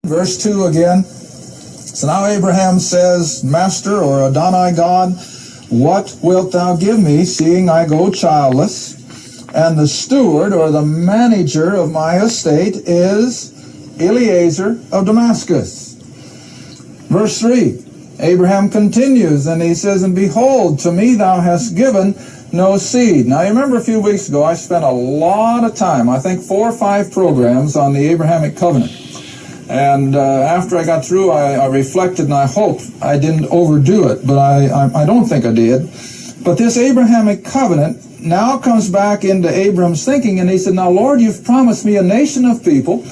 Verse 2 again. So now Abraham says, Master, or Adonai God, what wilt thou give me, seeing I go childless? And the steward, or the manager of my estate, is Eliezer of Damascus. Verse 3. Abraham continues, and he says, And behold, to me thou hast given no seed. Now, you remember a few weeks ago, I spent a lot of time, I think 4 or 5 programs on the Abrahamic covenant. And after I got through, I reflected, and I hope I didn't overdo it, but I don't think I did. But this Abrahamic covenant now comes back into Abram's thinking, and he said, Now, Lord, you've promised me a nation of people.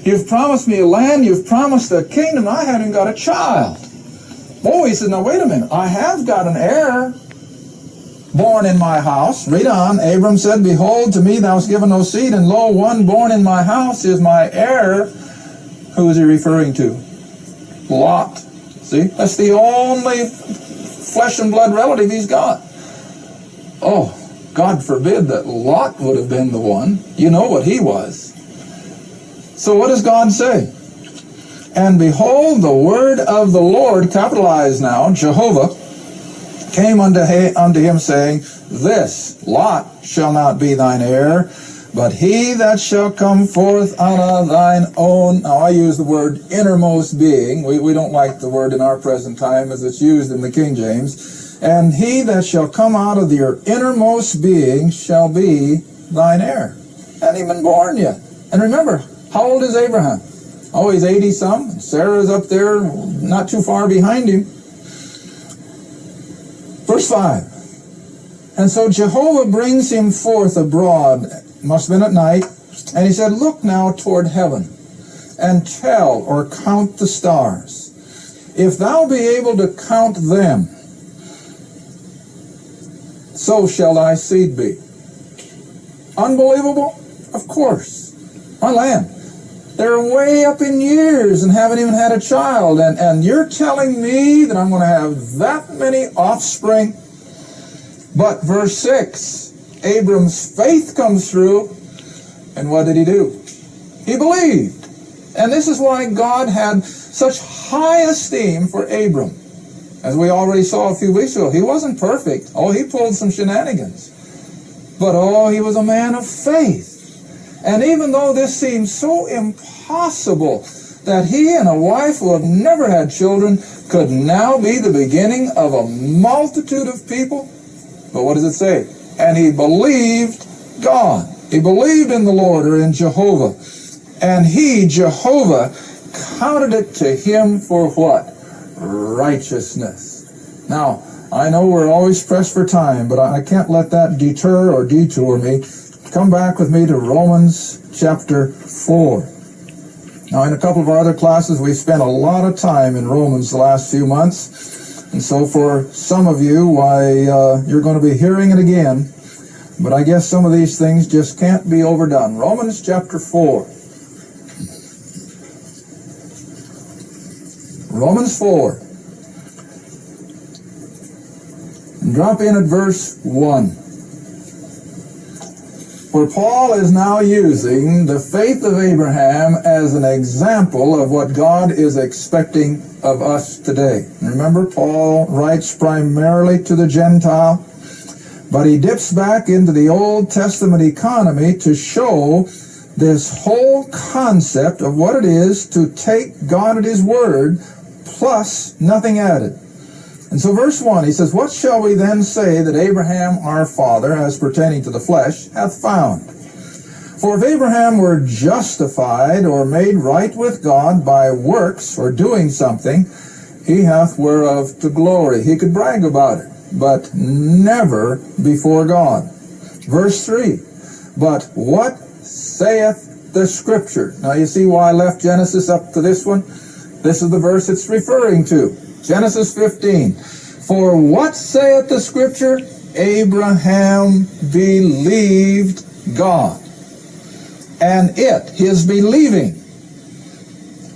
You've promised me a land. You've promised a kingdom. I haven't got a child. Oh, he said, Now, wait a minute. I have got an heir born in my house. Read on. Abram said, Behold, to me thou hast given no seed, and lo, one born in my house is my heir. Who is he referring to? Lot. See? That's the only flesh and blood relative he's got. Oh, God forbid that Lot would have been the one. You know what he was. So what does God say? And behold, the word of the Lord, capitalized now, Jehovah, came unto him, saying, This, Lot, shall not be thine heir, but he that shall come forth out of thine own, now I use the word innermost being. We don't like the word in our present time as it's used in the King James. And he that shall come out of your innermost being shall be thine heir. Hadn't even born yet. And remember, how old is Abraham? Oh, he's 80-some. Sarah's up there, not too far behind him. Verse 5. And so Jehovah brings him forth abroad, must have been at night, and he said, Look now toward heaven, and tell or count the stars. If thou be able to count them, so shall thy seed be. Unbelievable? Of course. My land. They're way up in years and haven't even had a child, and you're telling me that I'm going to have that many offspring? But verse 6, Abram's faith comes through, and what did he do? He believed. And this is why God had such high esteem for Abram. As we already saw a few weeks ago, he wasn't perfect. Oh, he pulled some shenanigans. But oh, he was a man of faith. And even though this seems so impossible that he and a wife who have never had children could now be the beginning of a multitude of people, but what does it say? And he believed God. He believed in the Lord, or in Jehovah. And he, Jehovah, counted it to him for what? Righteousness. Now, I know we're always pressed for time, but I can't let that deter or detour me. Come back with me to Romans chapter 4. Now, in a couple of our other classes, we've spent a lot of time in Romans the last few months. And so for some of you, you're going to be hearing it again. But I guess some of these things just can't be overdone. Romans chapter 4. Romans 4. And drop in at verse 1. Where Paul is now using the faith of Abraham as an example of what God is expecting of us today. Remember, Paul writes primarily to the Gentile, but he dips back into the Old Testament economy to show this whole concept of what it is to take God at his word plus nothing added. And so verse 1, he says, What shall we then say that Abraham our father, as pertaining to the flesh, hath found? For if Abraham were justified or made right with God by works or doing something, he hath whereof to glory. He could brag about it, but never before God. Verse 3, But what saith the Scripture? Now you see why I left Genesis up to this one? This is the verse it's referring to. Genesis 15. For what saith the Scripture? Abraham believed God. And it, his believing,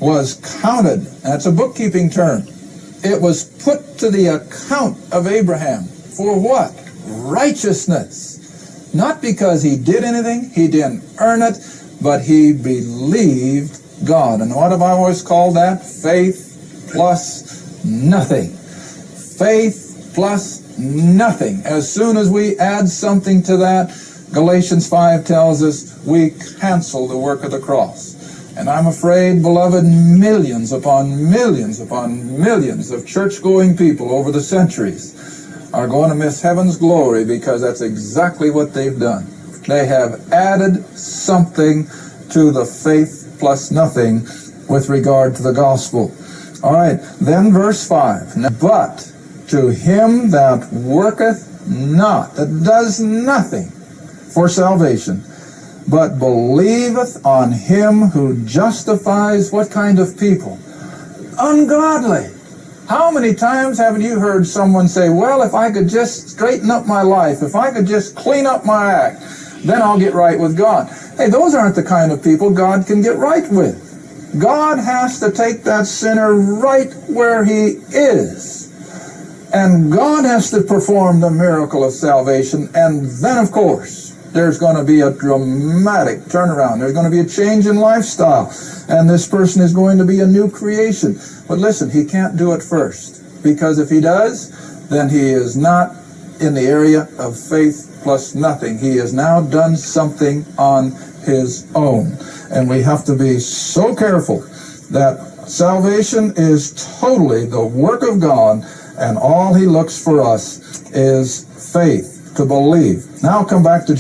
was counted. That's a bookkeeping term. It was put to the account of Abraham. For what? Righteousness. Not because he did anything, he didn't earn it, but he believed God. And what have I always called that? Faith plus nothing. Faith plus nothing. As soon as we add something to that, Galatians 5 tells us we cancel the work of the cross. And I'm afraid, beloved, millions upon millions upon millions of church-going people over the centuries are going to miss heaven's glory because that's exactly what they've done. They have added something to the faith plus nothing with regard to the gospel. All right, then verse 5. But to him that worketh not, that does nothing for salvation, but believeth on him who justifies what kind of people? Ungodly. How many times haven't you heard someone say, well, if I could just straighten up my life, if I could just clean up my act, then I'll get right with God. Hey, those aren't the kind of people God can get right with. God has to take that sinner right where he is. And God has to perform the miracle of salvation. And then, of course, there's going to be a dramatic turnaround. There's going to be a change in lifestyle. And this person is going to be a new creation. But listen, he can't do it first. Because if he does, then he is not in the area of faith plus nothing. He has now done something on his own. And we have to be so careful that salvation is totally the work of God, and all he looks for us is faith to believe. Now come back to